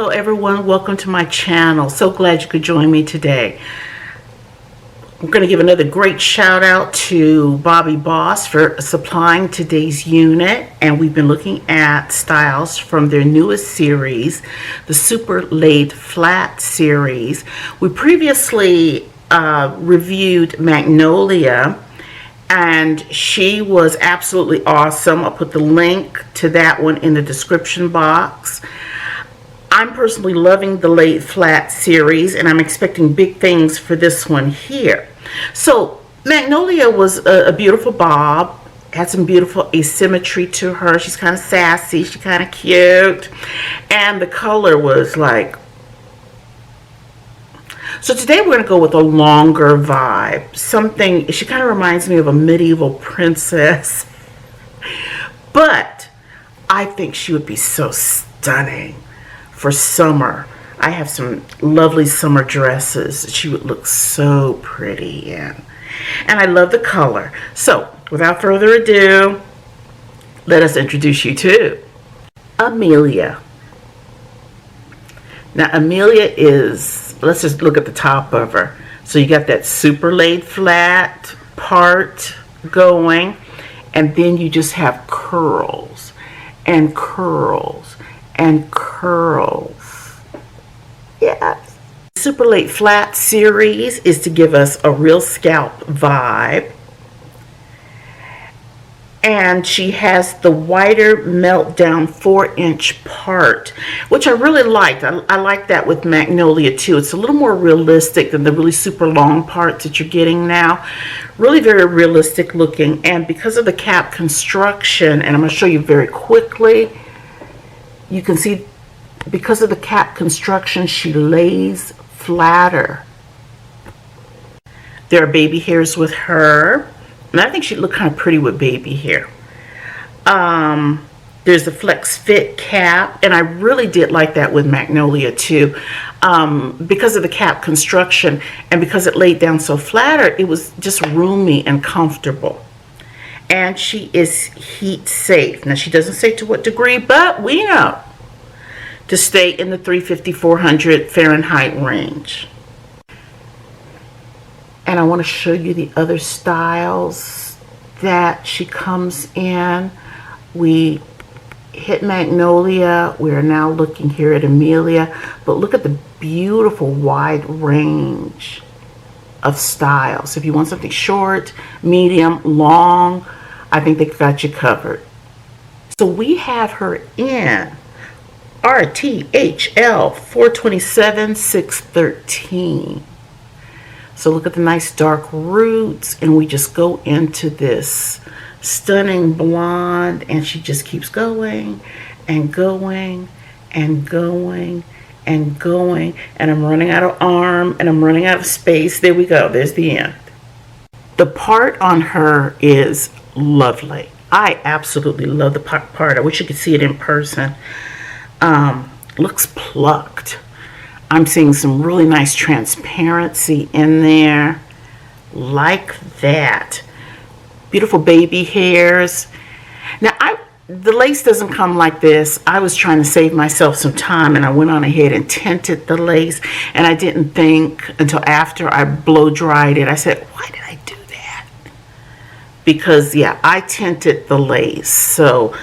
Hello everyone, welcome to my channel. So glad you could join me today. We're going to give another great shout out to Bobbi Boss for supplying today's unit, and we've been looking at styles from their newest series, the Super Laid Flat series. We previously reviewed Magnolia, and she was absolutely awesome. I'll put the link to that one in the description box. I'm personally loving the Laid Flat series, and I'm expecting big things for this one here. So Magnolia was a beautiful bob, had some beautiful asymmetry to her. She's kind of sassy, she's kind of cute, and the color was like... So today we're going to go with a longer vibe. Something, she kind of reminds me of a medieval princess, but I think she would be so stunning for summer. I have some lovely summer dresses she would look so pretty in. And I love the color. So without further ado, let us introduce you to Amelia. Now Amelia is, let's just look at the top of her. So you got that super laid flat part going, and then you just have curls and curls and curls. Yes. Super Laid Flat series is to give us a real scalp vibe. And she has the wider meltdown 4-inch part, which I really liked. I like that with Magnolia too. It's a little more realistic than the really super long parts that you're getting now. Really very realistic looking. And because of the cap construction, and I'm going to show you very quickly, you can see because of the cap construction, she lays flatter. There are baby hairs with her, and I think she'd look kind of pretty with baby hair. There's the flex fit cap, and I really did like that with Magnolia too. Because of the cap construction and because it laid down so flatter, it was just roomy and comfortable. And she is heat safe. Now she doesn't say to what degree, but we know to stay in the 350-400 Fahrenheit range. And I want to show you the other styles that she comes in. We hit Magnolia. We are now looking here at Amelia. But look at the beautiful wide range of styles. If you want something short, medium, long, I think they've got you covered. So we have her in RTHL427613. So look at the nice dark roots, and we just go into this stunning blonde, and she just keeps going and going and going and going, and I'm running out of arm and I'm running out of space. There we go, there's the end. The part on her is lovely. I absolutely love the part. I wish you could see it in person. Looks plucked. I'm seeing some really nice transparency in there, like that. Beautiful baby hairs. Now the lace doesn't come like this. I was trying to save myself some time, and I went on ahead and tinted the lace, and I didn't think until after I blow dried it. I said, why did I do that? Because yeah, I tinted the lace. So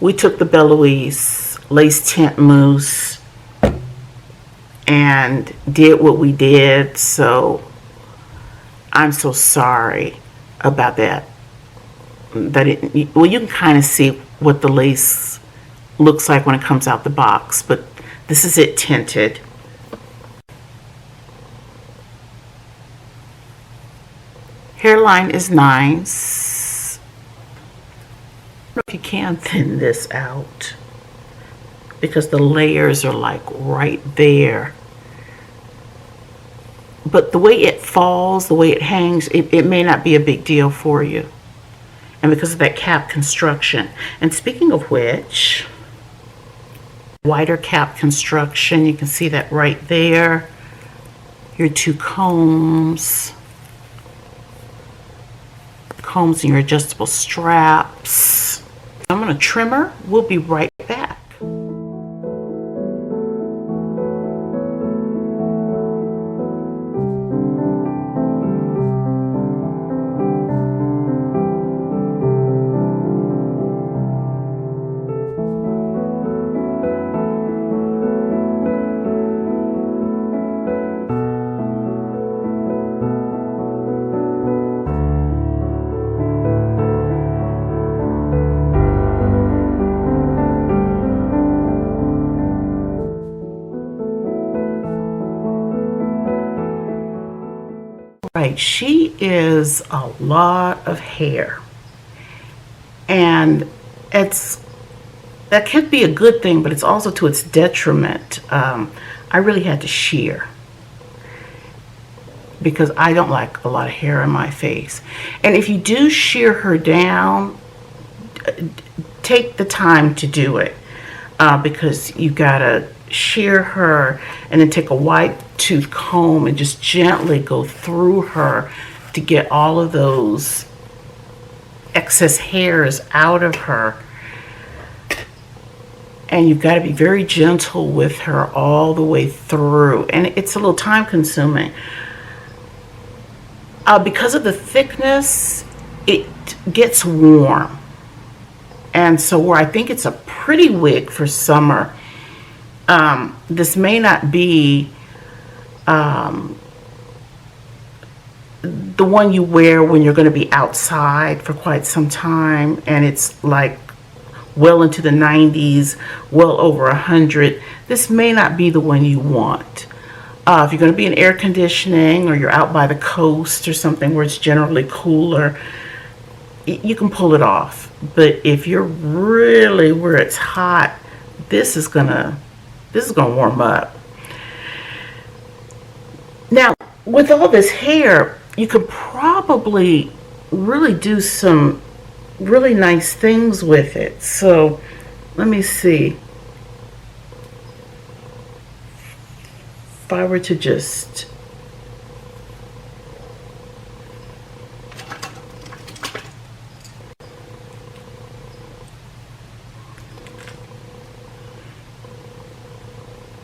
we took the Beloise lace tint mousse and did what we did. So I'm so sorry about that. Well, you can kind of see what the lace looks like when it comes out the box, but this is it tinted. Hairline is nice. I don't know if you can thin this out because the layers are like right there. But the way it falls, the way it hangs, it may not be a big deal for you. And because of that cap construction. And speaking of which, wider cap construction, you can see that right there. Your two combs. Combs and your adjustable straps. I'm going to trim her. We'll be right back. Right, she is a lot of hair, and it's that could be a good thing, but it's also to its detriment. I really had to shear because I don't like a lot of hair in my face. And if you do shear her down, take the time to do it, because you gotta shear her and then take a wide tooth comb and just gently go through her to get all of those excess hairs out of her. And you've got to be very gentle with her all the way through, and it's a little time consuming. Because of the thickness, it gets warm, and so where I think it's a pretty wig for summer, this may not be the one you wear when you're going to be outside for quite some time, and it's like well into the 90s, well over 100. This may not be the one you want. If you're going to be in air conditioning, or you're out by the coast or something where it's generally cooler, you can pull it off. But if you're really where it's hot, this is gonna warm up. Now, with all this hair, you could probably really do some really nice things with it. So let me see. If I were to just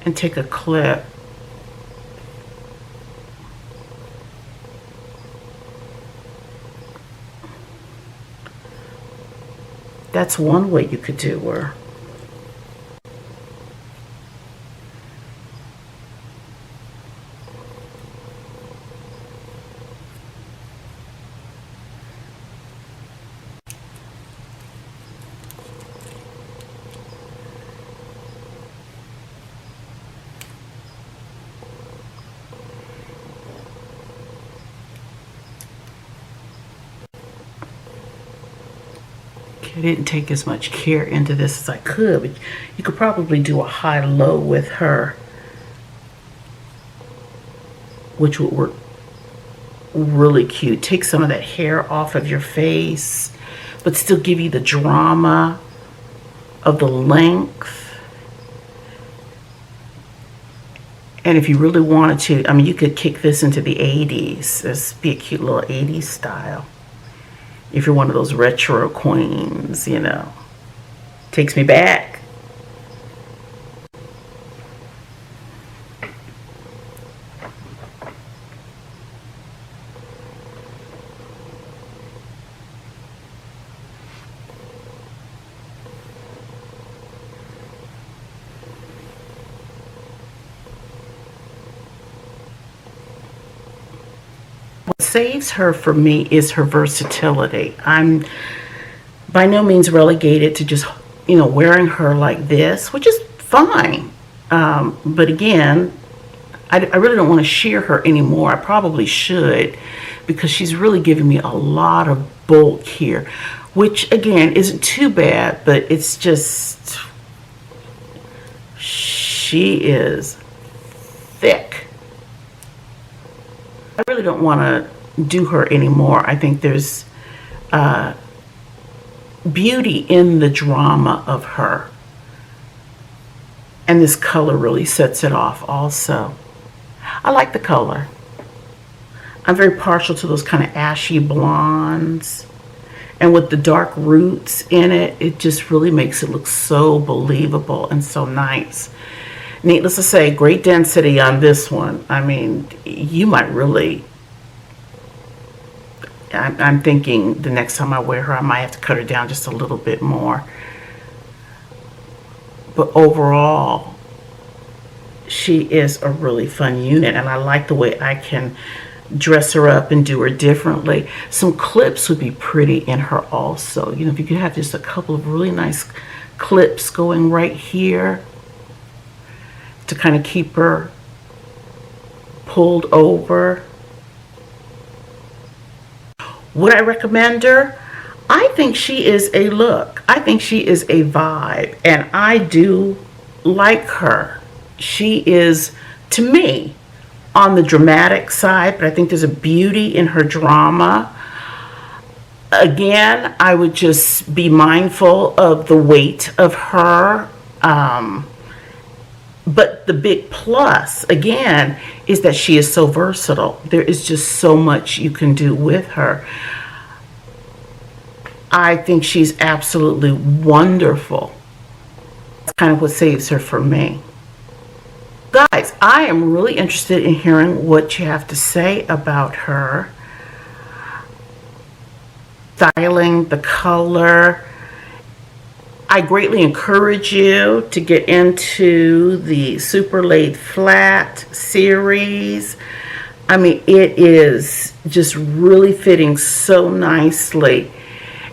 and take a clip, that's one way you could do her. I didn't take as much care into this as I could, but you could probably do a high-low with her, which would work really cute. Take some of that hair off of your face, but still give you the drama of the length. And if you really wanted to, I mean, you could kick this into the 80s. This be a cute little 80s style. If you're one of those retro queens, you know. Takes me back. What saves her for me is her versatility. I'm by no means relegated to just, you know, wearing her like this, which is fine. But again, I really don't want to shear her anymore. I probably should, because she's really giving me a lot of bulk here, which again isn't too bad, but it's just, she is thick. I really don't want to do her anymore. I think there's beauty in the drama of her. And this color really sets it off also. I like the color. I'm very partial to those kind of ashy blondes. And with the dark roots in it, it just really makes it look so believable and so nice. Needless to say, great density on this one. I mean, you might really, I'm thinking the next time I wear her, I might have to cut her down just a little bit more. But overall, she is a really fun unit, and I like the way I can dress her up and do her differently. Some clips would be pretty in her also. You know, if you could have just a couple of really nice clips going right here to kind of keep her pulled over. Would I recommend her? I think she is a look. I think she is a vibe, and I do like her. She is, to me, on the dramatic side, but I think there's a beauty in her drama. Again, I would just be mindful of the weight of her. But the big plus, again, is that she is so versatile. There is just so much you can do with her. I think she's absolutely wonderful. That's kind of what saves her for me. Guys, I am really interested in hearing what you have to say about her. Styling, the color. I greatly encourage you to get into the Super Laid Flat series. I mean, it is just really fitting so nicely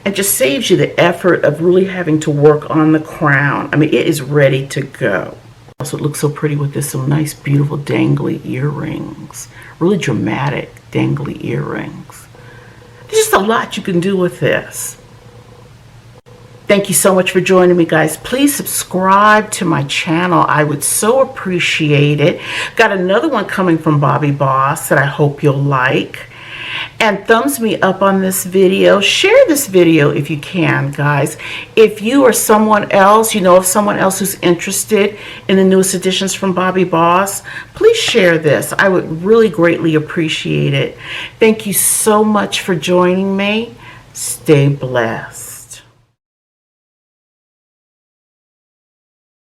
and just saves you the effort of really having to work on the crown. I mean, it is ready to go. Also, it looks so pretty with this, some nice, beautiful dangly earrings. Really dramatic dangly earrings. There's just a lot you can do with this. Thank you so much for joining me, guys. Please subscribe to my channel. I would so appreciate it. Got another one coming from Bobbi Boss that I hope you'll like. And thumbs me up on this video. Share this video if you can, guys. If you or someone else, you know of someone else who's interested in the newest editions from Bobbi Boss, please share this. I would really greatly appreciate it. Thank you so much for joining me. Stay blessed.